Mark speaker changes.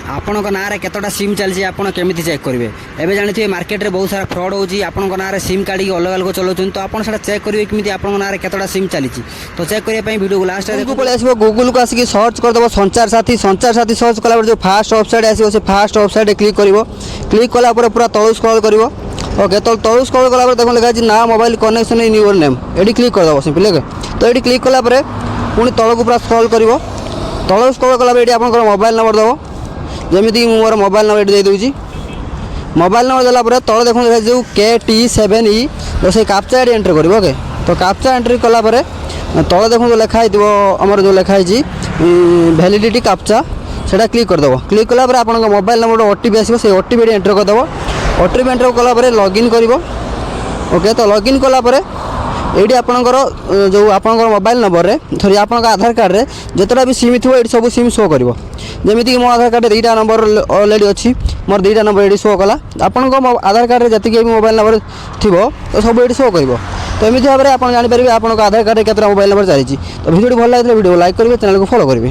Speaker 1: ଆପଣଙ୍କ ନାଁରେ କେତେଟା ସିମ୍ ଚାଲିଛି ଆପଣ କେମିତି ଚେକ୍ କରିବେ? ଏବେ ଜାଣିଥିବେ ମାର୍କେଟରେ ବହୁତ ସାରା ଫ୍ରଡ୍ ହେଉଛି। ଆପଣଙ୍କ ନାଁରେ ସିମ୍ କାଢ଼ିକି ଅଲଗା ଲୋକ ଚଲାଉଛନ୍ତି, ତ ଆପଣ ସେଟା ଚେକ୍ କରିବେ କେମିତି ଆପଣଙ୍କ ନାଁରେ କେତେଟା ସିମ୍ ଚାଲିଛି? ତ ଚେକ୍ କରିବା ପାଇଁ ଭିଡ଼ିଓକୁ ଲାଷ୍ଟରେ ପଳେଇ ଆସିବ। ଗୁଗଲକୁ ଆସିକି ସର୍ଚ୍ଚ କରିଦେବ ସଞ୍ଚାର ସାଥୀ। ସଞ୍ଚାର ସାଥୀ ସର୍ଚ୍ଚ କଲା ପରେ ଯେଉଁ ଫାଷ୍ଟ ୱେବସାଇଟ୍ ଆସିବ ସେ ଫାଷ୍ଟ ୱେବସାଇଟ୍ରେ କ୍ଲିକ୍ କରିବ। କ୍ଲିକ୍ କଲା ପରେ ପୁରା ତଳୁ ସ୍କ୍ରଲ୍ କରିବ। ଓକେ, ତ ତଳୁ ସ୍କ୍ରଲ୍ କଲା ପରେ ଦେଖନ୍ତୁ ଲେଖା ଅଛି ନା mobile connection in your name. ଏଠି କ୍ଲିକ୍ କରିଦେବ ସିମ୍ପଲି। ଓକେ, ତ ଏଠି କ୍ଲିକ୍ କଲା ପରେ ପୁଣି ତଳକୁ ପୁରା ସ୍କ୍ରଲ୍ କରିବ। ତଳକୁ ସ୍କ୍ରଲ୍ କଲା ପରେ ଏଠି ଆପଣଙ୍କର ମୋବାଇଲ ନମ୍ବର ଦେବ। ଯେମିତିକି ମୁଁ ମୋର ମୋବାଇଲ ନମ୍ବର ଏଠି ଦେଇଦେଉଛି। ମୋବାଇଲ ନମ୍ବର ଦେଲା ପରେ ତଳେ ଦେଖନ୍ତୁ ଯେଉଁ KT7E ତ ସେଇ କାପ୍ଚା ଏଠି ଏଣ୍ଟ୍ରି କରିବ। ଓକେ, ତ କାପ୍ଚା ଏଣ୍ଟ୍ରି କଲା ପରେ ତଳେ ଦେଖନ୍ତୁ ଲେଖା ହେଇଥିବ ଆମର ଯେଉଁ ଲେଖା ହେଇଛି ଭ୍ୟାଲିଡିଟି କାପ୍ଚା, ସେଇଟା କ୍ଲିକ୍ କରିଦେବ। କ୍ଲିକ୍ କଲା ପରେ ଆପଣଙ୍କ ମୋବାଇଲ ନମ୍ବର OTP ଆସିବ, ସେଇ OTP ଏଠି ଏଣ୍ଟ୍ରି କରିଦେବ। OTP ଏଣ୍ଟ୍ରି କଲା ପରେ ଲଗ୍ଇନ୍ କରିବ। ଓକେ, ତ ଲଗ୍ଇନ୍ କଲା ପରେ এইটি আপনার যে আপনার মোবাইল নম্বরে সরি আপনার আধার কার্ডে যতটা বি সিম থাকবে এটি সব সিম শো করব। যেমিতিকি মো আধার কার্ডে 2টা নম্বর অলরেডি অছি, মোর 2টা নম্বর এটি শো কলা। আপনার আধার কার্ডে যেতিকি মোবাইল নম্বর থিব তো সব এটি শো করব। তো এমনি ভাবে আপনার জাঁপারে আপনার আধার কার্ডে কতটা মোবাইল নম্বর চালিছি। তো ভিডিওটি ভালো লাগে ভিডিও লাইক করবে, চ্যানেল को ফলো করবে।